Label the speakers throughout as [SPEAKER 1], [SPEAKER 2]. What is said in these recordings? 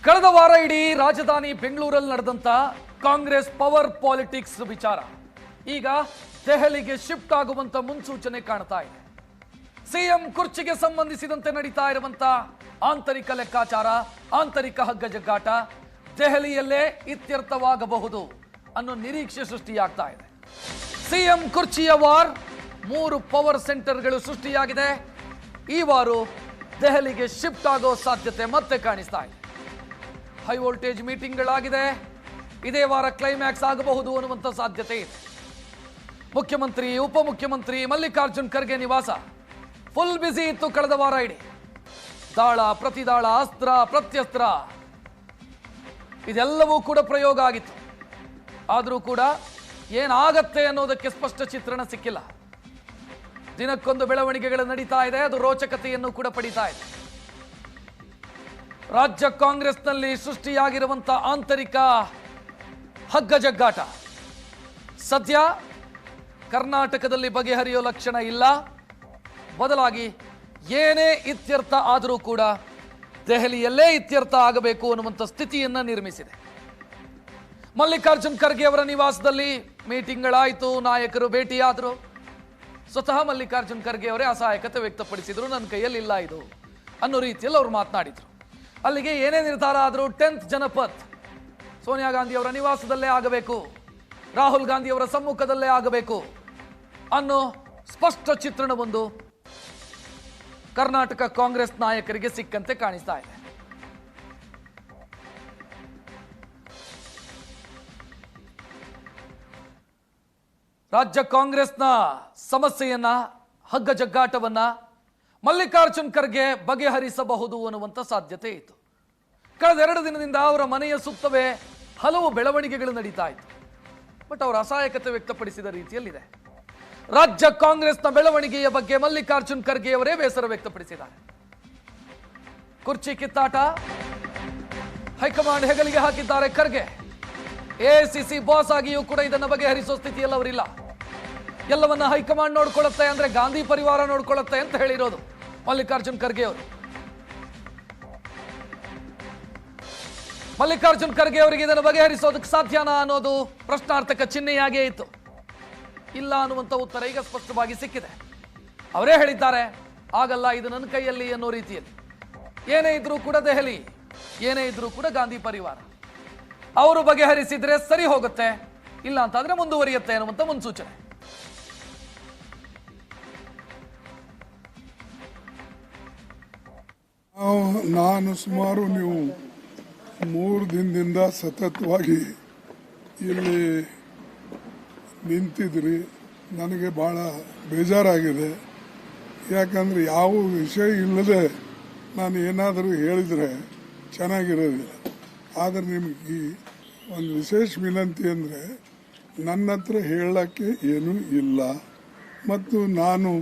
[SPEAKER 1] ಕಳೆದ ವಾರ ಇಡೀ ರಾಜಧಾನಿ ಬೆಂಗಳೂರಲ್ಲಿ ನಡೆದಂತ ಕಾಂಗ್ರೆಸ್ ಪವರ್ ಪಾಲಿಟಿಕ್ಸ್ ವಿಚಾರ ಈಗ ದೆಹಲಿಗೆ ಶಿಫ್ಟ್ ಆಗುವಂತ ಮುನ್ಸೂಚನೆ ಕಾಣ್ತಾ ಇದೆ. ಸಿಎಂ ಕುರ್ಚಿಗೆ ಸಂಬಂಧಿಸಿದಂತೆ ನಡೀತಾ ಇರುವಂತ ಆಂತರಿಕ ಲೆಕ್ಕಾಚಾರ, ಆಂತರಿಕ ಹಗ್ಗಜಗ್ಗಾಟ ದೆಹಲಿಯಲ್ಲೇ ಇತ್ಯರ್ಥವಾಗಬಹುದು ಅನ್ನೋ ನಿರೀಕ್ಷೆ ಸೃಷ್ಟಿಯಾಗ್ತಾ ಇದೆ. ಸಿಎಂ ಕುರ್ಚಿಯ ವಾರ್ 3 ಪವರ್ ಸೆಂಟರ್ಗಳು ಸೃಷ್ಟಿಯಾಗಿದೆ. ಈ ವಾರ ದೆಹಲಿಗೆ ಶಿಫ್ಟ್ ಆಗೋ ಸಾಧ್ಯತೆ ಮತ್ತೆ ಕಾಣಿಸ್ತಾ ಇದೆ. ಹೈ ವೋಲ್ಟೇಜ್ ಮೀಟಿಂಗ್ಗಳಾಗಿದೆ. ಇದೇ ವಾರ ಕ್ಲೈಮ್ಯಾಕ್ಸ್ ಆಗಬಹುದು ಅನ್ನುವಂಥ ಸಾಧ್ಯತೆ ಇದೆ. ಮುಖ್ಯಮಂತ್ರಿ, ಉಪಮುಖ್ಯಮಂತ್ರಿ ಮಲ್ಲಿಕಾರ್ಜುನ್ ಖರ್ಗೆ ನಿವಾಸ ಫುಲ್ ಬ್ಯುಸಿ ಇತ್ತು ಕಳೆದ ವಾರ ಇಡೀ. ದಾಳ ಪ್ರತಿದಾಳ, ಅಸ್ತ್ರ ಪ್ರತ್ಯಸ್ತ್ರ ಇದೆಲ್ಲವೂ ಕೂಡ ಪ್ರಯೋಗ ಆಗಿತ್ತು. ಆದರೂ ಕೂಡ ಏನಾಗತ್ತೆ ಅನ್ನೋದಕ್ಕೆ ಸ್ಪಷ್ಟ ಚಿತ್ರಣ ಸಿಕ್ಕಿಲ್ಲ. ದಿನಕ್ಕೊಂದು ಬೆಳವಣಿಗೆಗಳು ನಡೀತಾ ಇದೆ. ಅದು ರೋಚಕತೆಯನ್ನು ಕೂಡ ಪಡೀತಾ ಇದೆ. ರಾಜ್ಯ ಕಾಂಗ್ರೆಸ್ನಲ್ಲಿ ಸೃಷ್ಟಿಯಾಗಿರುವಂಥ ಆಂತರಿಕ ಹಗ್ಗಜಗ್ಗಾಟ ಸದ್ಯ ಕರ್ನಾಟಕದಲ್ಲಿ ಬಗೆಹರಿಯೋ ಲಕ್ಷಣ ಇಲ್ಲ. ಬದಲಾಗಿ ಏನೇ ಇತ್ಯರ್ಥ ಆದರೂ ಕೂಡ ದೆಹಲಿಯಲ್ಲೇ ಇತ್ಯರ್ಥ ಆಗಬೇಕು ಅನ್ನುವಂಥ ಸ್ಥಿತಿಯನ್ನು ನಿರ್ಮಿಸಿದೆ. ಮಲ್ಲಿಕಾರ್ಜುನ್ ಖರ್ಗೆ ಅವರ ನಿವಾಸದಲ್ಲಿ ಮೀಟಿಂಗ್ಗಳಾಯಿತು, ನಾಯಕರು ಭೇಟಿಯಾದರು. ಸ್ವತಃ ಮಲ್ಲಿಕಾರ್ಜುನ್ ಖರ್ಗೆ ಅವರೇ ಅಸಹಾಯಕತೆ ವ್ಯಕ್ತಪಡಿಸಿದ್ರು. ನನ್ನ ಕೈಯಲ್ಲಿ ಇಲ್ಲ ಇದು ಅನ್ನೋ ರೀತಿಯಲ್ಲಿ ಅವರು ಮಾತನಾಡಿದರು. ಅಲ್ಲಿಗೆ ಏನೇ ನಿರ್ಧಾರ ಆದರೂ 10th ಜನಪಥ್ ಸೋನಿಯಾ ಗಾಂಧಿ ಅವರ ನಿವಾಸದಲ್ಲೇ ಆಗಬೇಕು, ರಾಹುಲ್ ಗಾಂಧಿ ಅವರ ಸಮ್ಮುಖದಲ್ಲೇ ಆಗಬೇಕು ಅನ್ನೋ ಸ್ಪಷ್ಟ ಚಿತ್ರಣವೊಂದು ಕರ್ನಾಟಕ ಕಾಂಗ್ರೆಸ್ ನಾಯಕರಿಗೆ ಸಿಕ್ಕಂತೆ ಕಾಣಿಸ್ತಾ ಇದೆ. ರಾಜ್ಯ ಕಾಂಗ್ರೆಸ್ನ ಸಮಸ್ಯೆಯನ್ನ, ಹಗ್ಗಜಗ್ಗಾಟವನ್ನ ಮಲ್ಲಿಕಾರ್ಜುನ್ ಖರ್ಗೆ ಬಗೆಹರಿಸಬಹುದು ಅನ್ನುವಂಥ ಸಾಧ್ಯತೆ ಇತ್ತು. ಕಳೆದ 2 ದಿನದಿಂದ ಅವರ ಮನೆಯ ಸುತ್ತವೇ ಹಲವು ಬೆಳವಣಿಗೆಗಳು ನಡೀತಾ ಇತ್ತು. ಬಟ್ ಅವರು ಅಸಹಾಯಕತೆ ವ್ಯಕ್ತಪಡಿಸಿದ ರೀತಿಯಲ್ಲಿದೆ. ರಾಜ್ಯ ಕಾಂಗ್ರೆಸ್ನ ಬೆಳವಣಿಗೆಯ ಬಗ್ಗೆ ಮಲ್ಲಿಕಾರ್ಜುನ್ ಖರ್ಗೆ ಅವರೇ ಬೇಸರ ವ್ಯಕ್ತಪಡಿಸಿದ್ದಾರೆ. ಕುರ್ಚಿ ಕಿತ್ತಾಟ ಹೈಕಮಾಂಡ್ ಹೆಗಲಿಗೆ ಹಾಕಿದ್ದಾರೆ ಖರ್ಗೆ. ಎಐಸಿಸಿ ಬಾಸ್ ಆಗಿಯೂ ಕೂಡ ಇದನ್ನು ಬಗೆಹರಿಸುವ ಸ್ಥಿತಿಯಲ್ಲಿ ಅವರಿಲ್ಲ. ಎಲ್ಲವನ್ನ ಹೈಕಮಾಂಡ್ ನೋಡ್ಕೊಳ್ಳುತ್ತೆ ಅಂದ್ರೆ ಗಾಂಧಿ ಪರಿವಾರ ನೋಡ್ಕೊಳ್ಳುತ್ತೆ ಅಂತ ಹೇಳಿರೋದು ಮಲ್ಲಿಕಾರ್ಜುನ್ ಖರ್ಗೆ ಅವರು. ಮಲ್ಲಿಕಾರ್ಜುನ್ ಖರ್ಗೆ ಅವರಿಗೆ ಇದನ್ನು ಬಗೆಹರಿಸೋದಕ್ಕೆ ಸಾಧ್ಯನಾ ಅನ್ನೋದು ಪ್ರಶ್ನಾರ್ಥಕ ಚಿಹ್ನೆಯಾಗೇ ಇತ್ತು. ಇಲ್ಲ ಅನ್ನುವಂಥ ಉತ್ತರ ಈಗ ಸ್ಪಷ್ಟವಾಗಿ ಸಿಕ್ಕಿದೆ. ಅವರೇ ಹೇಳಿದ್ದಾರೆ, ಆಗಲ್ಲ, ಇದು ನನ್ನ ಕೈಯಲ್ಲಿ ಅನ್ನೋ ರೀತಿಯಲ್ಲಿ. ಏನೇ ಇದ್ರೂ ಕೂಡ ದೆಹಲಿ, ಏನೇ ಇದ್ರೂ ಕೂಡ ಗಾಂಧಿ ಪರಿವಾರ, ಅವರು ಬಗೆಹರಿಸಿದ್ರೆ ಸರಿ ಹೋಗುತ್ತೆ, ಇಲ್ಲ ಅಂತಾದ್ರೆ ಮುಂದುವರಿಯುತ್ತೆ ಅನ್ನುವಂಥ ಮುನ್ಸೂಚನೆ.
[SPEAKER 2] ನಾನು ಸುಮಾರು ನೀವು 3 ದಿನದಿಂದ ಸತತವಾಗಿ ಇಲ್ಲಿ ನಿಂತಿದ್ರಿ. ನನಗೆ ಭಾಳ ಬೇಜಾರಾಗಿದೆ. ಯಾಕಂದರೆ ಯಾವ ವಿಷಯ ಇಲ್ಲದೆ ನಾನು ಏನಾದರೂ ಹೇಳಿದರೆ ಚೆನ್ನಾಗಿರೋದಿಲ್ಲ. ಆದರೆ ನಿಮಗೆ ಒಂದು ವಿಶೇಷ ವಿನಂತಿ ಅಂದರೆ, ನನ್ನ ಹತ್ರ ಹೇಳೋಕ್ಕೆ ಏನೂ ಇಲ್ಲ. ಮತ್ತು ನಾನು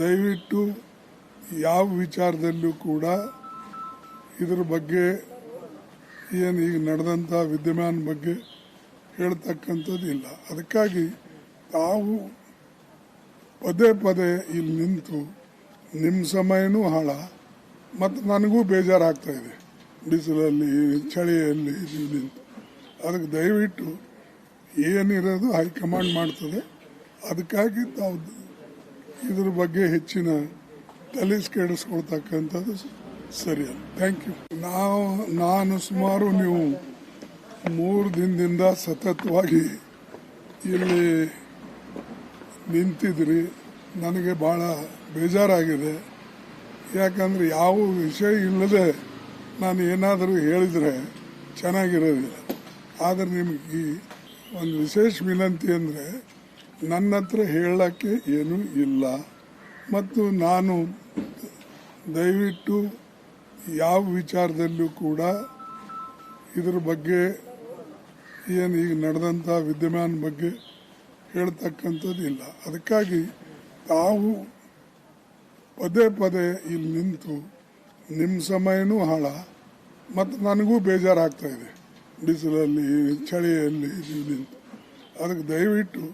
[SPEAKER 2] ದಯವಿಟ್ಟು ಯಾವ ವಿಚಾರದಲ್ಲೂ ಕೂಡ ಇದ್ರ ಬಗ್ಗೆ ಏನು ಈಗ ನಡೆದಂಥ ವಿದ್ಯಮಾನ ಬಗ್ಗೆ ಹೇಳ್ತಕ್ಕಂಥದ್ದು ಇಲ್ಲ. ಅದಕ್ಕಾಗಿ ತಾವು ಪದೇ ಪದೇ ಇಲ್ಲಿ ನಿಂತು ನಿಮ್ಮ ಸಮಯನೂ ಹಾಳ ಮತ್ತು ನನಗೂ ಬೇಜಾರಾಗ್ತಾ ಇದೆ. ಬಿಸಿಲಲ್ಲಿ, ಚಳಿಯಲ್ಲಿ ನಿಂತು. ಅದಕ್ಕೆ ದಯವಿಟ್ಟು ಏನಿರೋದು ಹೈಕಮಾಂಡ್ ಮಾಡ್ತದೆ. ಅದಕ್ಕಾಗಿ ತಾವು ಇದ್ರ ಬಗ್ಗೆ ಹೆಚ್ಚಿನ ತಲೆಸ್ಕೆಡಿಸ್ಕೊಳ್ತಕ್ಕಂಥದ್ದು ಸರಿಯಲ್ಲ. Thank you. ನಾನು ಸುಮಾರು ನೀವು 3 ದಿನದಿಂದ ಸತತವಾಗಿ ಇಲ್ಲಿ ನಿಂತಿದ್ರಿ. ನನಗೆ ಭಾಳ ಬೇಜಾರಾಗಿದೆ. ಯಾಕಂದರೆ ಯಾವ ವಿಷಯ ಇಲ್ಲದೆ ನಾನು ಏನಾದರೂ ಹೇಳಿದರೆ ಚೆನ್ನಾಗಿರೋದಿಲ್ಲ. ಆದರೆ ನಿಮಗೆ ಒಂದು ವಿಶೇಷ ವಿನಂತಿ ಅಂದರೆ, ನನ್ನ ಹತ್ರ ಹೇಳೋಕ್ಕೆ ಏನೂ ಇಲ್ಲ. ಮತ್ತು ನಾನು ದಯವಿಟ್ಟು ಯಾವ ವಿಚಾರದಲ್ಲೂ ಕೂಡ ಇದ್ರ ಬಗ್ಗೆ ಏನು ಈಗ ನಡೆದಂಥ ವಿದ್ಯಮಾನ ಬಗ್ಗೆ ಹೇಳ್ತಕ್ಕಂಥದ್ದು ಇಲ್ಲ. ಅದಕ್ಕಾಗಿ ತಾವು ಪದೇ ಪದೇ ಇಲ್ಲಿ ನಿಂತು ನಿಮ್ಮ ಸಮಯನೂ ಹಾಳ ಮತ್ತು ನನಗೂ ಬೇಜಾರಾಗ್ತಾ ಇದೆ. ಬಿಸಿಲಲ್ಲಿ, ಚಳಿಯಲ್ಲಿ ನಿಂತು. ಅದಕ್ಕೆ ದಯವಿಟ್ಟು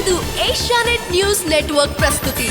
[SPEAKER 3] ಇದು ಏಷ್ಯಾನೆಟ್ ನ್ಯೂಸ್ ನೆಟ್ವರ್ಕ್ ಪ್ರಸ್ತುತಿ.